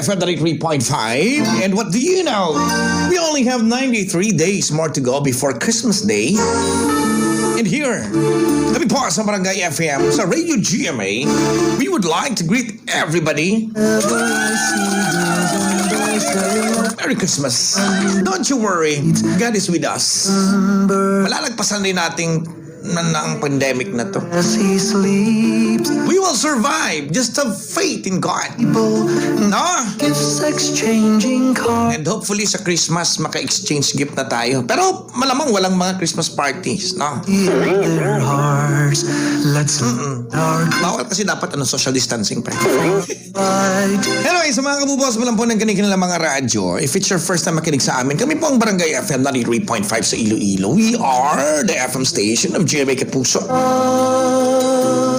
FM 3.5. And what do you know? We only have 93 days more to go before Christmas Day. And here, kami po sa Barangay FM, sa Radio GMA, we would like to greet everybody. Merry Christmas. Don't you worry, God is with us. Malalagpasan din nating ang pandemic na to. As he sleeps, We will survive. Just have faith in God. No? gifts exchanging cards. And hopefully sa Christmas, maka-exchange gift na tayo. Pero malamang walang mga Christmas parties, no? In their hearts, let's our Bawal kasi dapat social distancing pa. fight. Anyway, sa mga kabubos mo lang po ng kanilang mga radyo, if it's your first time makinig sa amin, kami po ang Barangay FM 93.5 sa Iloilo. We are the FM station of GMA Kapuso.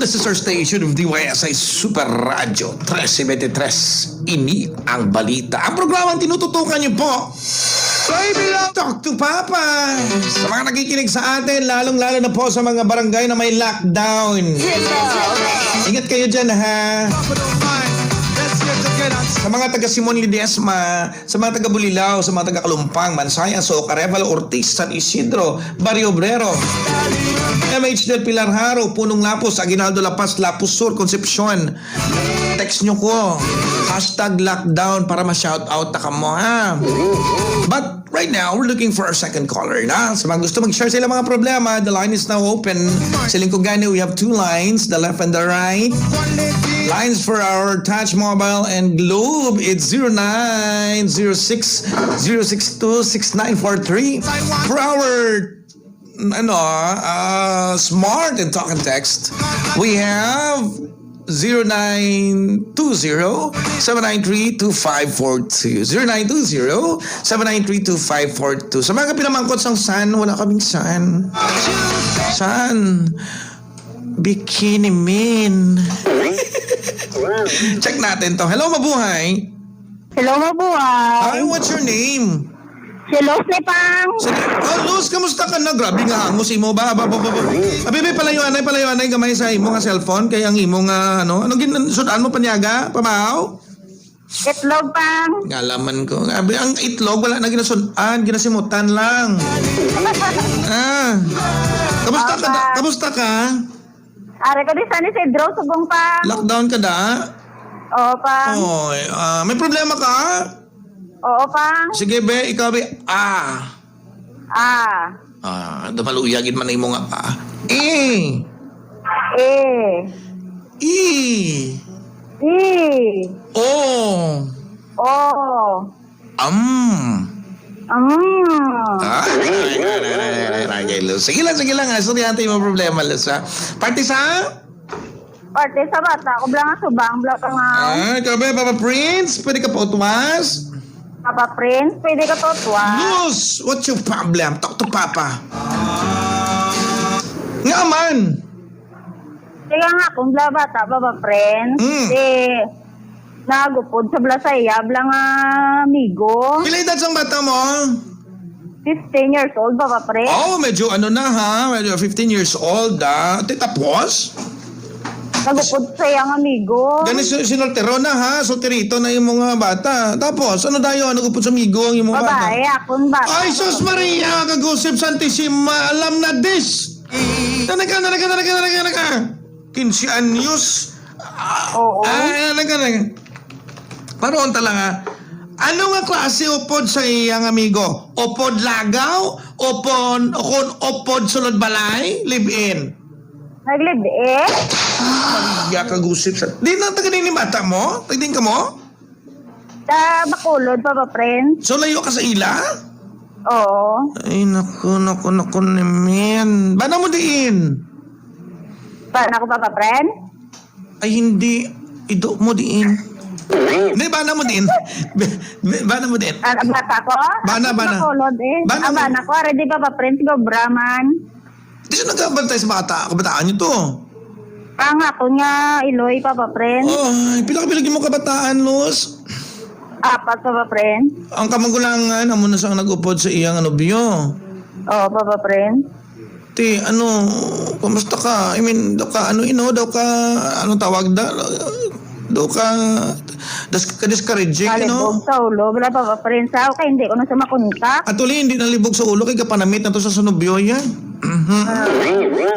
This is our station of DYSI Super Radio 1323. Ini ang balita. Ang programang tinututukan niyo po. Baby Love Talk to Papa. Sa mga nakikinig sa atin, lalong-lalo na po sa mga barangay na may lockdown. Ingat kayo dyan, ha? Sa mga taga Simon Ledesma, sa mga taga Bulilao, sa mga taga Kalumpang, Mansaya, Soc, Arevalo, Ortiz, San Isidro, Barrio Obrero, MH del Pilar Haro, Punong Lapos, Aguinaldo Lapas, Lapus Sur, Concepcion. Text nyo ko, #lockdown para ma-shoutout na kamo, ha? But right now, we're looking for our second caller, na? Sa mga gusto mag-share sila mga problema, the line is now open. Sa Lingkogani, we have two lines, the left and the right. Lines for our Touch Mobile and Globe, it's 0906-062-6943. For our Smart and Talk and Text, we have 0920-793-2542. 0920-793-2542. Sa mga pinamangkot sang San, wala kaming San. San? Bikini Min. Check natin to. Hello, mabuhay. Hello, mabuhay. Hi, what's your name? Si Luz ni Pang. Luz, kamusta ka na? Grabe nga, hangos imo ba? Abibi, palayuan ay gamay sa imo nga cellphone. Kaya ang imo nga, anong sudan mo, panyaga? Pamahaw? Itlog, Pang. Ngalaman ko. Grabe, ang itlog, wala na ginasudan. Ginasimutan lang. Kamusta ka? Are ko di sana si Drew, subong, Pang. Lockdown ka da? Oo, Pang. Oy, may problema ka? Oo, Pang. Sige, be, ikaw, be. Dumaluyagin man na imo nga E. O. Sige lang. Sorry, ante mo problema, Luz, ha? Party sa? Parte sa bata. Ako blang nga subang. Blang ka nga. Ikaw, be, Papa Prince? Pwede ka po tumas? Papa Prince, pwede ka to tuwa. Luz, what's your problem? Talk to Papa. Nga man. Kaya nga kung bla bata, Papa Prince. Nagupod sa blasaya. Blang nga amigo. Pila edad sang bata mo? 15 years old, Papa Prince. Oh, medyo ha? Medyo 15 years old, ha? Tapos? Nagupod sa iyang amigo. Ganis sinoltero na, ha? Solterito na yung mga bata. Tapos, ano dayo? Nagupod sa amigo ang yung mga bata? Babae, akong bata. Ay, Sus Maria! Kagusip Santissima! Alam na this! Nanaga! 15 anyos? Oo. Nanaga. Paroon talaga. Ano nga klase upod sa iyang amigo? Upod lagaw? Upod sulod balay? Live-in? Naglib Maria, kagusip sa... Di na tagaling ni bata mo? Tagding ka mo? Sa Bacolod, Papa Prince. So, layo ka sa ila? Oo. Ay, naku naman. Bana mo diin? Paano ako, Papa Prince? Ay, hindi. Ido mo diin. Hindi, bana mo din. Bana mo din. Bata ko? Bana. Bacolod eh. Bana. Bana ko, ready Papa Prince, go Brahman. Di siya nagkabantay sa bata. Kabataan niyo to. Ang ako nga, Iloy, Papa Prince. Ay, pila-pilagin mo kabataan, Luz. 4, Papa Prince. Ang kamagulangan, amo na siyang nag-upod sa iyang anobyo. Oo, Papa Prince. Ti, kumusta ka? I mean, daw ka, anong tawag da? Daw ka, Kadiscouraging, Kalibog sa ulo. Wala pa ba friends ako kaya hindi ko na siya makontak. At uli, hindi nalibog sa ulo kay kapanamit na to sa sunubyo yan.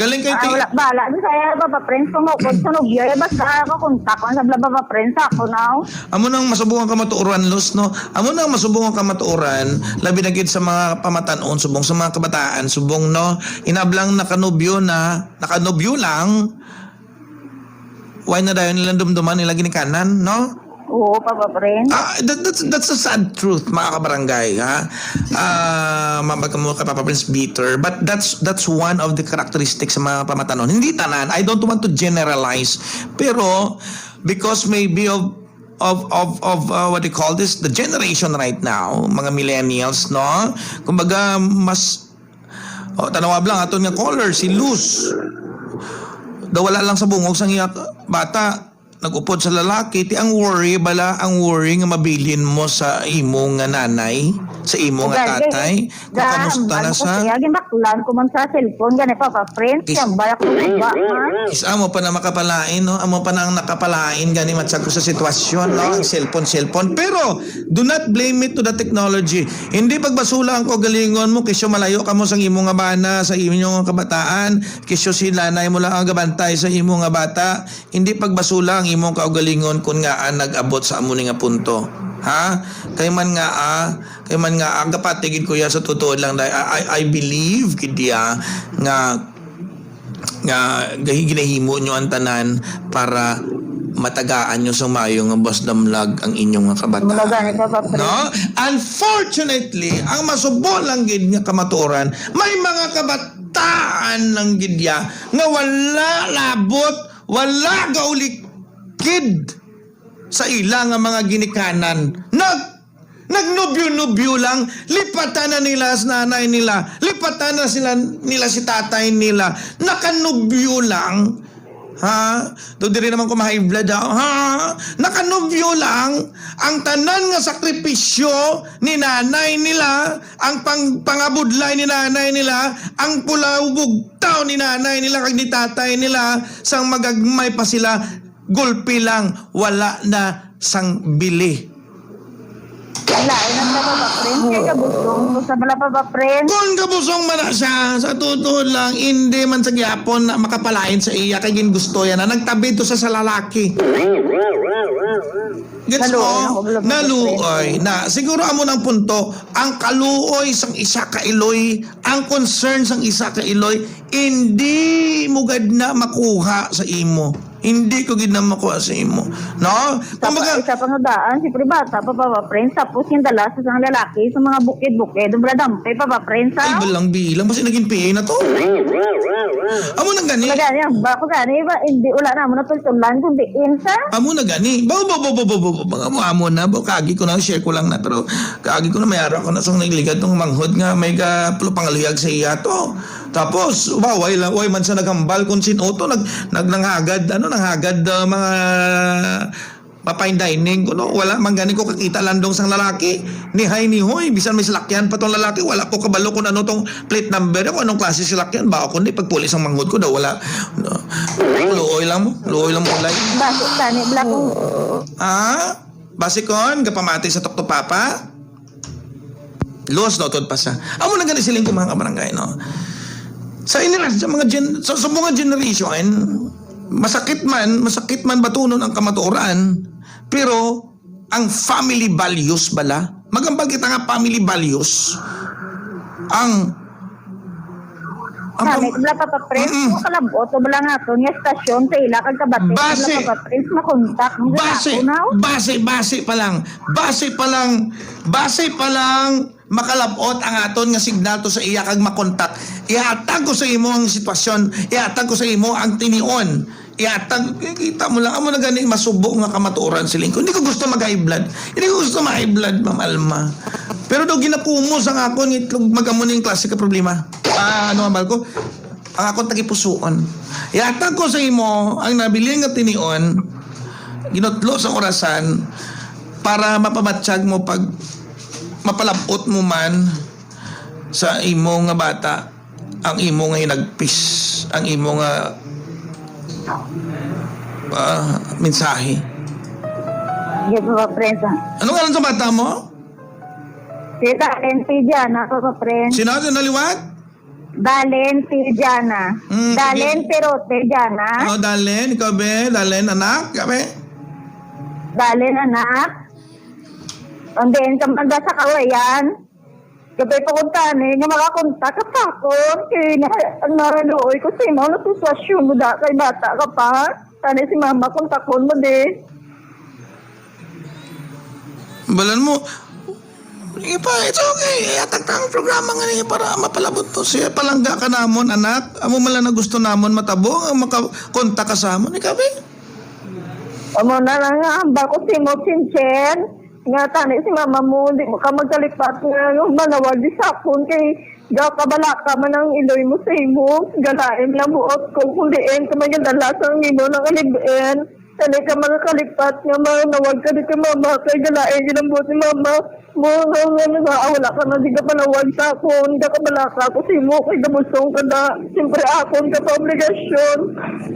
Galing kay Wala bala doon saya ba pa friends ko mo kung sa nobyo eh basta ako kontak ko sa bla ba friends ako now. Amo nang masubukan ka matuuran, Luz, no? Amo nang masubukan ka matuuran, labi na gid sa mga pamatanon, subong sa mga kabataan, subong, no? Inablang nakanobyo lang, why na dayon nilang dumduman nila ginikanan, no? Oo pa ba friends. That's a sad truth, mga kabarangay, ha? Mabagamo ka, Papa Prince Bitter, but that's one of the characteristics sa mga pamatanon. Hindi tanan, I don't want to generalize, pero because maybe of what do you call this, the generation right now, mga millennials, no? Kumbaga mas tanawab lang aton nga caller si Luz. Daw wala lang sa bungog sang iya bata, nagupod sa lalaki, ti ang worry nga mabilin mo sa imo nga nanay, sa imo nga tatay, kung kamusta na sa Kaya ginaklan ko man sa cellphone gani pa friends kaya bayak ko ba. is amo pa na makapalain, no? Amo pa na ang nakapalain gani matsag ko sa sitwasyon, no? Ang cellphone. Pero do not blame it to the technology. Hindi pagbasula ang kagalingon mo kisyo malayo ka mo sa imo nga bana, sa imo nga kabataan, kisyo si nanay mo lang ang gabantay sa imo nga bata. Hindi pagbasula ang imong kaugalingon kun nga nag-abot sa amo ni nga punto. Ha? Kay man nga ang kapatigid ko ya sa totoo lang I believe kidya nga ginahimo nyo ang tanan para matagaan nyo sa mayo nga boss damlag ang inyong nga kabataan. No? Unfortunately, ang masubo lang gid nga kamatuoran, may mga kabataan lang gid ya nga wala labot, wala gaulikid sa ilang nga mga ginikanan. Nagnubyo-nubyo lang, lipatan na nila sa nanay nila, lipatan na nila si tatay nila, nakanubyo lang. Ha? Doon din naman ko ma-high blood, ha? Nakanubyo lang ang tanan nga sakripisyo ni nanay nila, ang pangabudlay ni nanay nila, ang pulawbugtaw ni nanay nila kag ni tatay nila, sang magagmay pa sila, gulpi lang, wala na sang bili. Lain ang ba friends kaya kabusong mo sa bala pa ba friends. Kung kabusong man na siya, sa totoo lang, hindi man sa gyapon na makapalain sa iya, kay gusto yan na nagtabi to sa lalaki. Gets mo? Naluoy. Na, siguro amo ng punto, ang kaluoy sang isa ka iloy, ang concern sang isa ka iloy, hindi mo gad na makuha sa imo. Hindi ko gid na makuha sa imo. No? Kumbaga, Isa pang daan, si pribata pa ba friends, tapos yung dala sa isang lalaki sa mga bukid-bukid, dumbradampay pa ba friends. ay bilang basta naging PA na to. Amo nang gani. Gani, ba ko gani ba hindi wala na mo na tultulan kundi insa. Amo na gani. Amo na. Kaagi ko na, share ko lang na. Pero kaagi ko na, mayara ko na sa nagligad ng manghod nga may pangaluyag sa iya to. Tapos, way man sa naghambal kung sino to, nanghagad mga papain dining ko, no? Wala man gani ko kakita landong sang lalaki. Ni hoy, bisan may salakyan pa tong lalaki, wala ko kabalo kung ano tong plate number, kung anong klase salakyan ba ako, ni pagpulis ang manghod ko daw, wala. No. Luoy lang mo ulay. Bakit gani black ko. Basikon, kapamati sa Tokto Papa. Los notod pa siya. Amo na gani siling ko mga kabarangay, no? Sa mga generation, masakit man batunon ang kamatuoran, pero ang family values bala, magambal kita nga family values, Kami bala pa friends, mo kalabot o bala nga to, nga stasyon sa ila kag kabate, bala pa friends makontak mo base pa lang makalabot ang aton nga signal to sa iya kag makontak. Ihatag ko sa imo ang sitwasyon, ihatag ko sa imo ang tinion. Kita mo lang, amo na gani masubo nga kamatuoran siling ko. Hindi ko gusto mag-high blood. Ma'am Alma. Pero daw ginakumos ang akon itlog magamo ning klase ka problema. Ano ang ko? Ang akon tagipusoon. Ihatag ko sa imo ang nabili nga tinion, ginutlo sa orasan para mapamatsyag mo pag mapalabot mo man sa imo nga bata ang imo nga hinagpis, ang imo nga mensahe. Sige po, friends. Ano nga lang sa bata mo? Si Dalen Tijana po, friends. Sino? Naliwat? Dalen Tijana. Dalen pero Tijana. Oh, Dalen. Ikaw be? Dalen, anak? Kabe? Dalen anak. And then, kamanda sa kawayan. Gabay pa kung tani, nga makakontak ka pa ko. Kaya ang naraluoy ko sa imo, na sitwasyon mo da kay bata ka pa. Tani si mama, kontakon mo di. Balan mo. Sige pa, it's okay. Iatag ang programa nga niya para mapalabot to. Siya palangga ka namon, anak. Amo mala na gusto namon matabo. Ang makakontak ka sa amon. Ikaw be? Amo na lang nga, hamba ko si mo Chinchen. Nga tani si mama mo, di mo ka magkalipat nga yung manawag di sapon kay kabalaka man ang iloy mo sa imo. Galain lang buot ko, kundiin ka man yung dalasang imo ng alibin. Tani ka magkalipat nga manawag ka di ka mama, kay galain yun ang buot ni mama. Mo nga wala ka na di ka panawag sa akon, di ka balaka ko si mo, kay gabusong ka na. Siyempre akon ka pa obligasyon.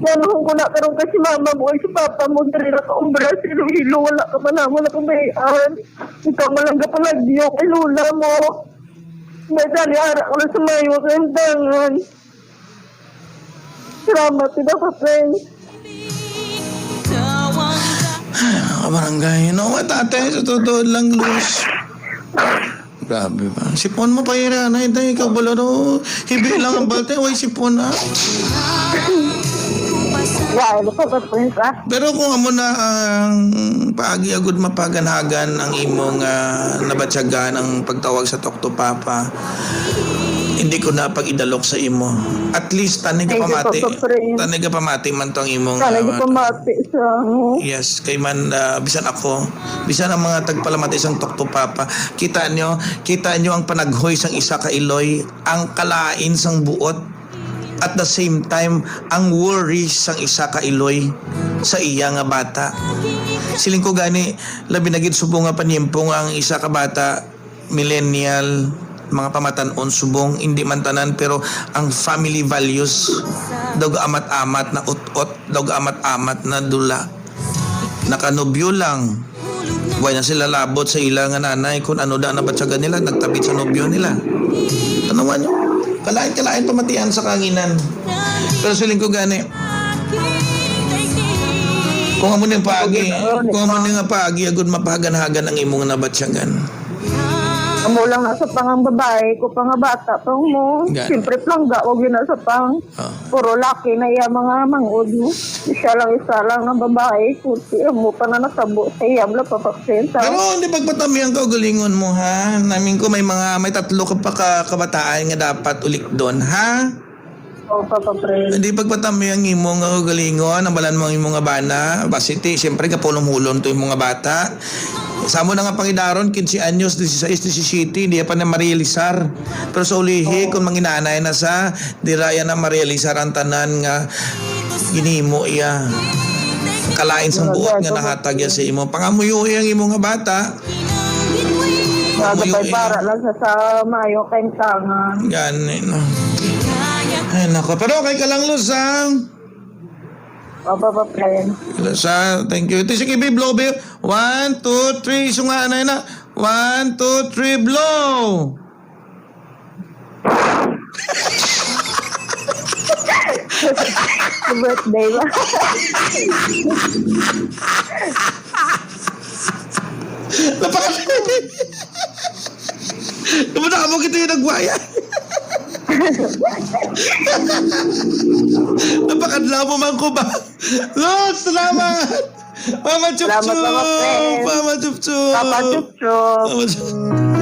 Nanuhong ko na karong kasi mama mo, ay si papa mo, dali na ka umbra, si Hilo, wala ka pa naman na kumayan. Ikaw malangga pa lagyo kay lula mo. May dali ara ko na sa mayo sa imdangan. Salamat, ito ka, friend. Kabarangay, no? Tate, sa totoo lang, Luz. Grabe ba? Sipon mo pa yun, anay, tayo ikaw bala, no? Hibi lang ang balte, way sipon, ha? Wow, ito ka, friend, ha? Pero kung amo na ang paagi agud mapaganhagan ang imong nabatyagan ang pagtawag sa Talk to Papa, hindi ko na pag-idalok sa imo. At least tanig ka pamati. Tanig ka pamati man to ang imong Tanig ka pamati sa yes, kay man bisan ako, bisan ang mga tagpalamati sang Talk to Papa. Kita nyo ang panaghoy sang isa ka iloy, ang kalain sang buot. At the same time, ang worry sang isa ka iloy sa iya nga bata. Siling ko gani, labi na gid subong nga panimpong ang isa ka bata, millennial, mga pamatanon subong, hindi man tanan, pero ang family values, dog amat-amat na ut-ut, dog amat-amat na dula. Nakanobyo lang. Huwag na sila labot sa ilang nanay kung ano da na batsagan nila, nagtabit sa nobyo nila. Tanungan nyo. Kalain pamatian sa kanginan. Pero siling ko gani, kung amo ning paagi, agud mapaganhagan ang imong nabatsyagan. Amo lang nasa pangang babae ko pang bata pang mo. Gano? Siyempre plangga wag yun nasa pang. Puro laki na iya mga mangod mo. Isa lang ng babae. Kuti mo pa na nasabo sa iya mula papaksenta. Pero hindi pagpatamihan ka galingon mo, ha? Namin ko may tatlo ka pa kabataan nga dapat ulik doon, ha? O papapre. Hindi pagpatamihan imong galingon, ang balan mo ang imong nga bana, basiti, siyempre kapulong-hulon to imong nga bata. Samo na nga pangidaron, 15 anyos, 16, 17, hindi pa na marealisar. Pero sa ulihi, kung manginanay na sa, di raya na marealisar ang tanan nga ginimo iya. Kalain sang buot nga nahatag ya sa imo. Pangamuyo ang imo nga bata. Nagapay para lang sa mayo kayong tangan. Ganun. Ay nako, pero okay ka lang, Luz, ha? O papapre. Sa, thank you. Ito si Kibi, blow, babe. 1, 2, 3. Sunga na na. 1, 2, 3, blow. Birthday ba? Kamusta mo kita yung nagwaya? Napakadlaw mo man ko ba? Lord, salamat! Mama Chup Chup! Salamat, mga friends. Mama Chup Chup! Papa Chup Chup. Mama Chup.